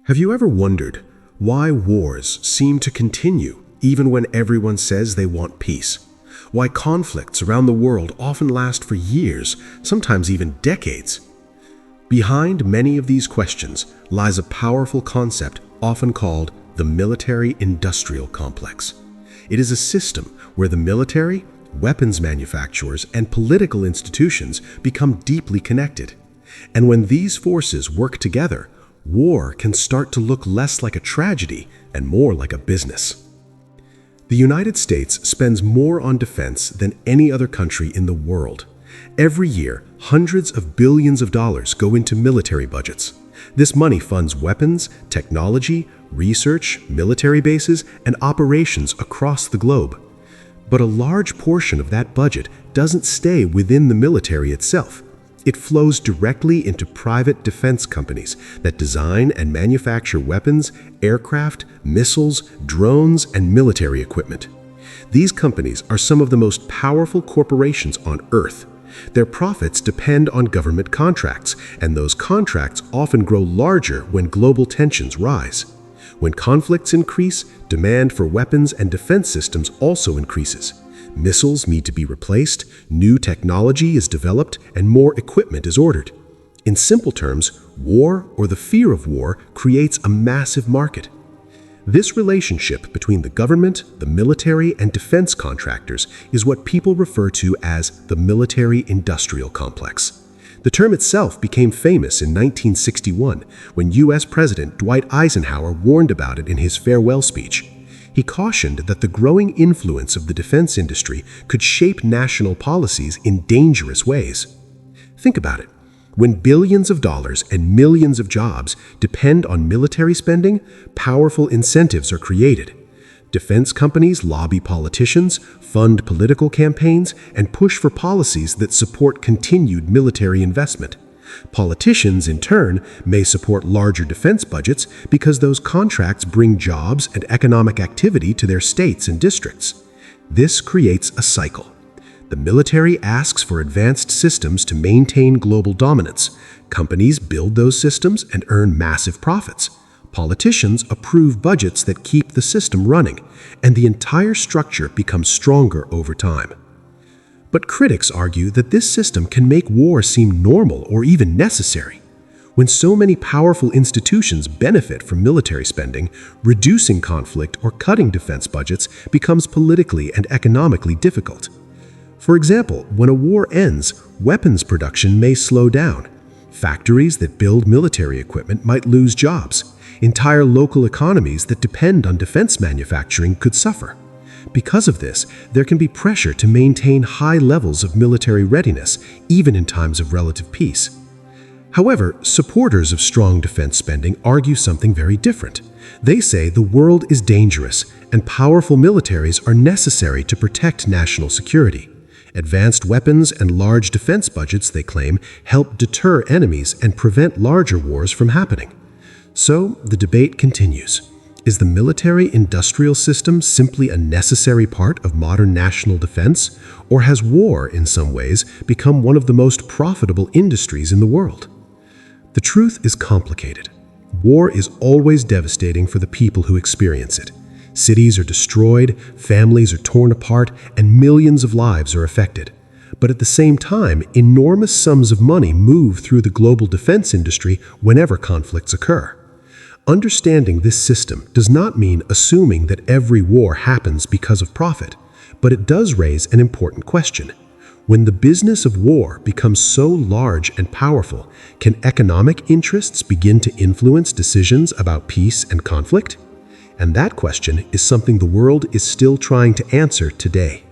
Have you ever wondered why wars seem to continue even when everyone says they want peace? Why conflicts around the world often last for years, sometimes even decades? Behind many of these questions lies a powerful concept often called the military-industrial complex. It is a system where the military, weapons manufacturers, and political institutions become deeply connected. And when these forces work together, war can start to look less like a tragedy and more like a business. The United States spends more on defense than any other country in the world. Every year, hundreds of billions of dollars go into military budgets. This money funds weapons, technology, research, military bases, and operations across the globe. But a large portion of that budget doesn't stay within the military itself. It flows directly into private defense companies that design and manufacture weapons, aircraft, missiles, drones, and military equipment. These companies are some of the most powerful corporations on Earth. Their profits depend on government contracts, and those contracts often grow larger when global tensions rise. When conflicts increase, demand for weapons and defense systems also increases. Missiles need to be replaced, new technology is developed, and more equipment is ordered. In simple terms, war or the fear of war creates a massive market. This relationship between the government, the military, and defense contractors is what people refer to as the military-industrial complex. The term itself became famous in 1961 when U.S. President Dwight Eisenhower warned about it in his farewell speech. He cautioned that the growing influence of the defense industry could shape national policies in dangerous ways. Think about it. When billions of dollars and millions of jobs depend on military spending, powerful incentives are created. Defense companies lobby politicians, fund political campaigns, and push for policies that support continued military investment. Politicians, in turn, may support larger defense budgets because those contracts bring jobs and economic activity to their states and districts. This creates a cycle. The military asks for advanced systems to maintain global dominance. Companies build those systems and earn massive profits. Politicians approve budgets that keep the system running, and the entire structure becomes stronger over time. But critics argue that this system can make war seem normal or even necessary. When so many powerful institutions benefit from military spending, reducing conflict or cutting defense budgets becomes politically and economically difficult. For example, when a war ends, weapons production may slow down. Factories that build military equipment might lose jobs. Entire local economies that depend on defense manufacturing could suffer. Because of this, there can be pressure to maintain high levels of military readiness, even in times of relative peace. However, supporters of strong defense spending argue something very different. They say the world is dangerous, and powerful militaries are necessary to protect national security. Advanced weapons and large defense budgets, they claim, help deter enemies and prevent larger wars from happening. So, the debate continues. Is the military-industrial system simply a necessary part of modern national defense, or has war, in some ways, become one of the most profitable industries in the world? The truth is complicated. War is always devastating for the people who experience it. Cities are destroyed, families are torn apart, and millions of lives are affected. But at the same time, enormous sums of money move through the global defense industry whenever conflicts occur. Understanding this system does not mean assuming that every war happens because of profit, but it does raise an important question. When the business of war becomes so large and powerful, can economic interests begin to influence decisions about peace and conflict? And that question is something the world is still trying to answer today.